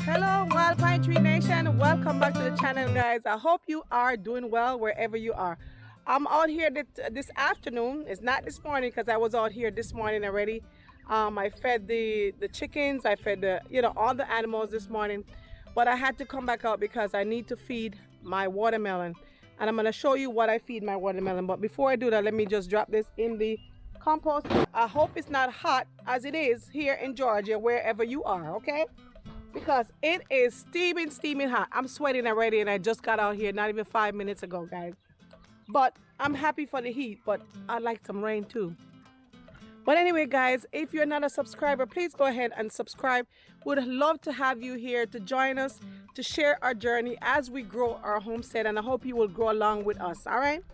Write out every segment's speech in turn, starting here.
Hello, Wild Pine Tree Nation. Welcome back to the channel, guys. I hope you are doing well wherever you are. I'm out here this afternoon. It's not this morning because I was out here this morning already. I fed the chickens. I fed all the animals this morning. But I had to come back out because I need to feed my watermelon. And I'm going to show you what I feed my watermelon. But before I do that, let me just drop this in the compost. I hope it's not hot as it is here in Georgia, wherever you are, okay? Because it is steaming hot. I'm sweating already and I just got out here not even 5 minutes ago, guys. But I'm happy for the heat, but I like some rain too. But anyway, guys, if you're not a subscriber, please go ahead and subscribe. Would love to have you here to join us, to share our journey as we grow our homestead, and I hope you will grow along with us, all right?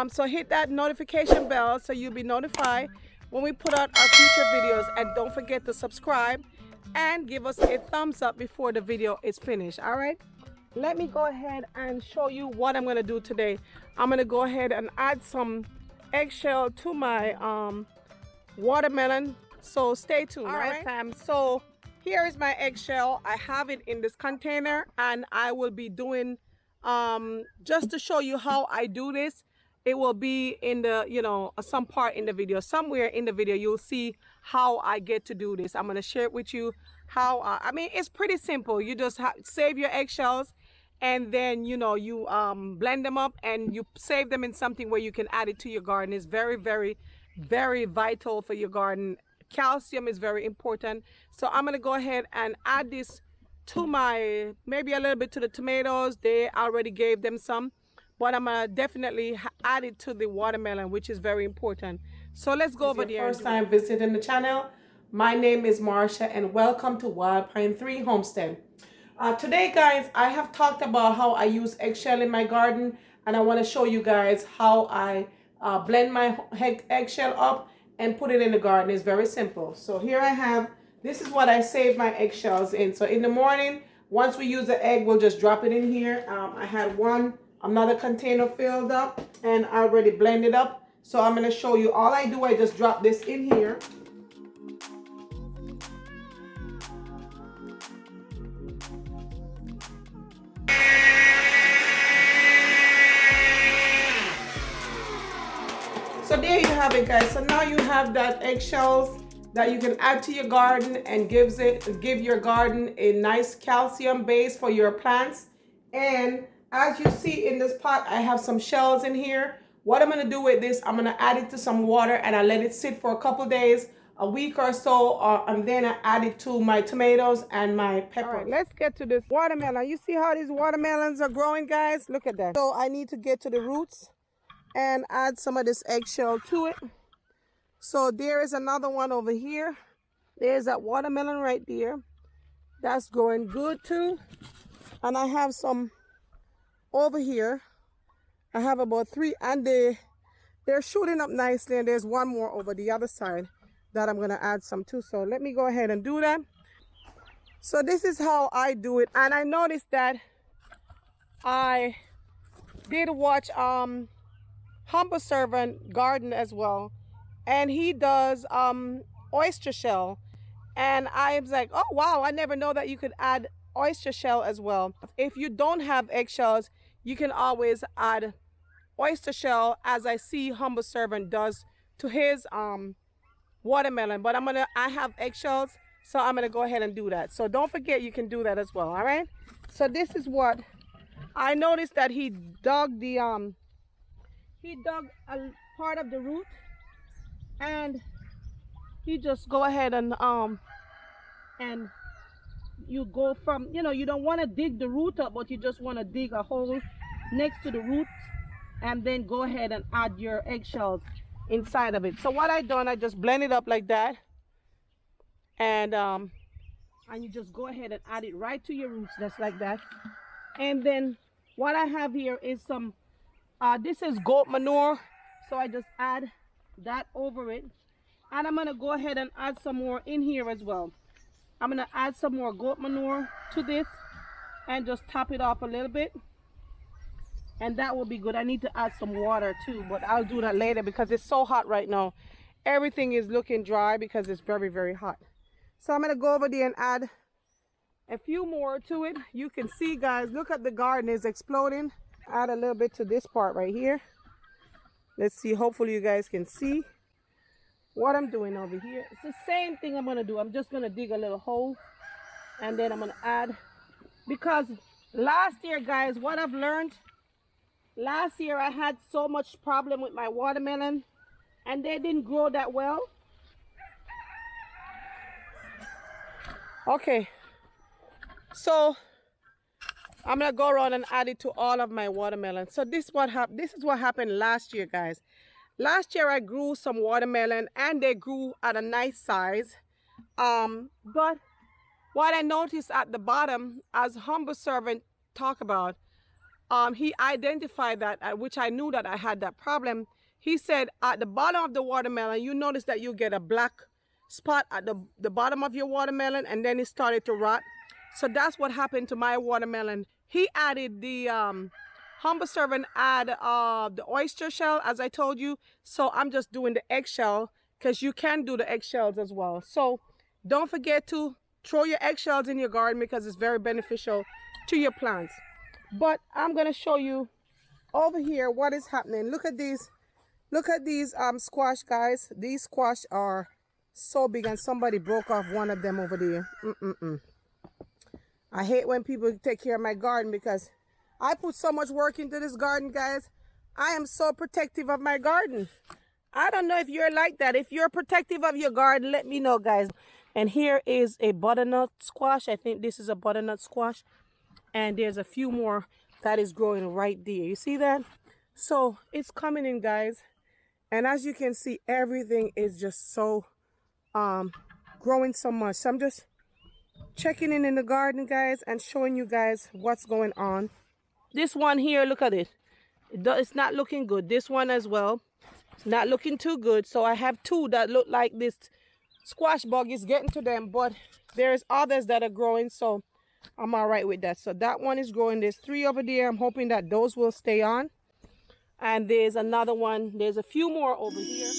So hit that notification bell so you'll be notified when we put out our future videos, and don't forget to subscribe and give us a thumbs up before the video is finished. All right, let me go ahead and show you what I'm going to do today. I'm going to go ahead and add some eggshell to my watermelon, so stay tuned. All right, fam, so here is my eggshell. I have it in this container and I will be doing just to show you how I do this. It will be in the, some part in the video. Somewhere in the video, you'll see how I get to do this. I'm going to share it with you how, I mean, it's pretty simple. You just save your eggshells and then, you blend them up and you save them in something where you can add it to your garden. It's very, very, very vital for your garden. Calcium is very important. So I'm going to go ahead and add this to maybe a little bit to the tomatoes. They already gave them some. But I'm going to definitely add it to the watermelon, which is very important. So let's go over there. First time visiting the channel, my name is Marsha and welcome to Wild Pine 3 Homestead. Today, guys, I have talked about how I use eggshell in my garden, and I want to show you guys how I blend my eggshell up and put it in the garden. It's very simple. So here I have, this is what I save my eggshells in. So in the morning, once we use the egg, we'll just drop it in here. I had another container filled up and I already blended up. So I'm going to show you. All I do, I just drop this in here. So there you have it, guys. So now you have that eggshells that you can add to your garden and give your garden a nice calcium base for your plants. And as you see in this pot, I have some shells in here. What I'm going to do with this, I'm going to add it to some water and I let it sit for a couple days, a week or so, and then I add it to my tomatoes and my peppers. All right, let's get to this watermelon. You see how these watermelons are growing, guys? Look at that. So I need to get to the roots and add some of this eggshell to it. So there is another one over here. There's that watermelon right there. That's growing good too. And I have some over here. I have about 3 and they're shooting up nicely, and there's one more over the other side that I'm going to add some to. So let me go ahead and do that. So this is how I do it, and I noticed that I did watch Humble Servant Garden as well, and he does oyster shell, and I was like, oh wow, I never know that you could add oyster shell as well. If you don't have eggshells, you can always add oyster shell, as I see Humble Servant does to his watermelon. But I have eggshells, so I'm gonna go ahead and do that. So don't forget, you can do that as well. All right, so this is what I noticed, that he dug a part of the root, and he just go ahead and you go from, you don't want to dig the root up, but you just want to dig a hole next to the root and then go ahead and add your eggshells inside of it. So what I done, I just blend it up like that, and you just go ahead and add it right to your roots, just like that. And then what I have here is some this is goat manure, so I just add that over it, and I'm gonna go ahead and add some more in here as well. I'm gonna add some more goat manure to this and just top it off a little bit, and that will be good. I need to add some water too, but I'll do that later because it's so hot right now. Everything is looking dry because it's very, very hot. So I'm gonna go over there and add a few more to it. You can see, guys, look at the garden is exploding. Add a little bit to this part right here. Let's see, hopefully you guys can see what I'm doing over here. It's the same thing I'm gonna do. I'm just gonna dig a little hole, and then I'm gonna add, because last year, guys, what I've learned, last year I had so much problem with my watermelon and they didn't grow that well. Okay, so I'm gonna go around and add it to all of my watermelon. So this is what happened last year, guys. Last year I grew some watermelon and they grew at a nice size. But what I noticed at the bottom, as Humble Servant talked about, he identified that, which I knew that I had that problem. He said at the bottom of the watermelon, you notice that you get a black spot at the bottom of your watermelon, and then it started to rot. So that's what happened to my watermelon. He added the Humble Servant add the oyster shell, as I told you. So I'm just doing the eggshell, because you can do the eggshells as well. So don't forget to throw your eggshells in your garden, because it's very beneficial to your plants. But I'm gonna show you over here what is happening. Look at these squash, guys. These squash are so big, and somebody broke off one of them over there. I hate when people take care of my garden, because I put so much work into this garden, guys. I am so protective of my garden. I don't know if you're like that. If you're protective of your garden, let me know, guys. And here is a butternut squash. I think this is a butternut squash. And there's a few more that is growing right there. You see that? So it's coming in, guys. And as you can see, everything is just so growing so much. So I'm just checking in the garden, guys, and showing you guys what's going on. This one here, look at it. It's not looking good. This one as well, not looking too good. So I have two that look like this squash bug is getting to them, but there's others that are growing, so I'm all right with that. So that one is growing. There's three over there. I'm hoping that those will stay on. And there's another one. There's a few more over here.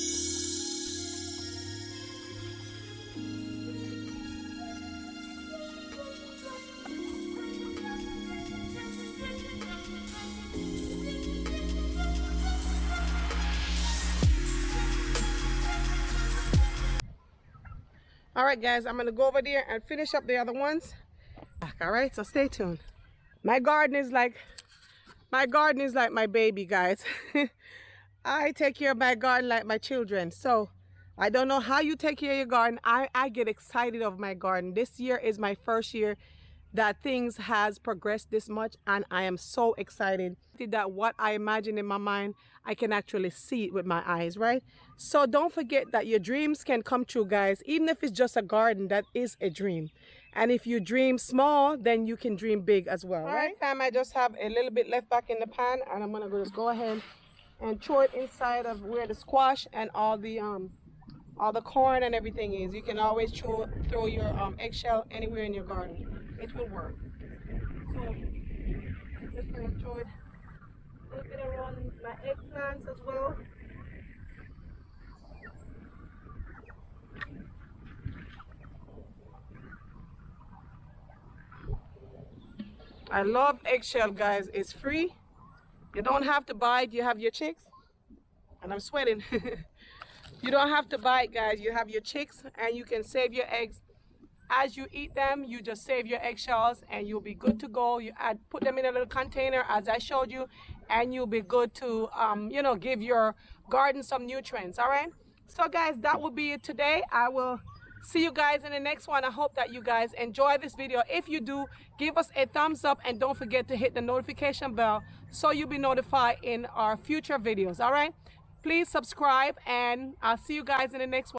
All right, guys, I'm gonna go over there and finish up the other ones. All right, so stay tuned. My garden is like my baby, guys. I take care of my garden like my children. So I don't know how you take care of your garden. I get excited of my garden. This year is my first year that things has progressed this much, and I am so excited that what I imagine in my mind, I can actually see it with my eyes, right? So don't forget that your dreams can come true, guys. Even if it's just a garden, that is a dream. And if you dream small, then you can dream big as well, right? Fam, I just have a little bit left back in the pan, and I'm gonna just go ahead and throw it inside of where the squash and all the corn and everything is. You can always throw your eggshell anywhere in your garden. It will work. So I'm just gonna throw it a little bit around my eggplants as well. I love eggshell, guys. It's free. You don't have to buy it. You have your chicks. And I'm sweating. You don't have to buy it, guys. You have your chicks, and you can save your eggs. As you eat them, you just save your eggshells, and you'll be good to go. You put them in a little container, as I showed you, and you'll be good to, you know, give your garden some nutrients. All right. So, guys, that will be it today. I will see you guys in the next one. I hope that you guys enjoy this video. If you do, give us a thumbs up, and don't forget to hit the notification bell so you'll be notified in our future videos. All right. Please subscribe, and I'll see you guys in the next one.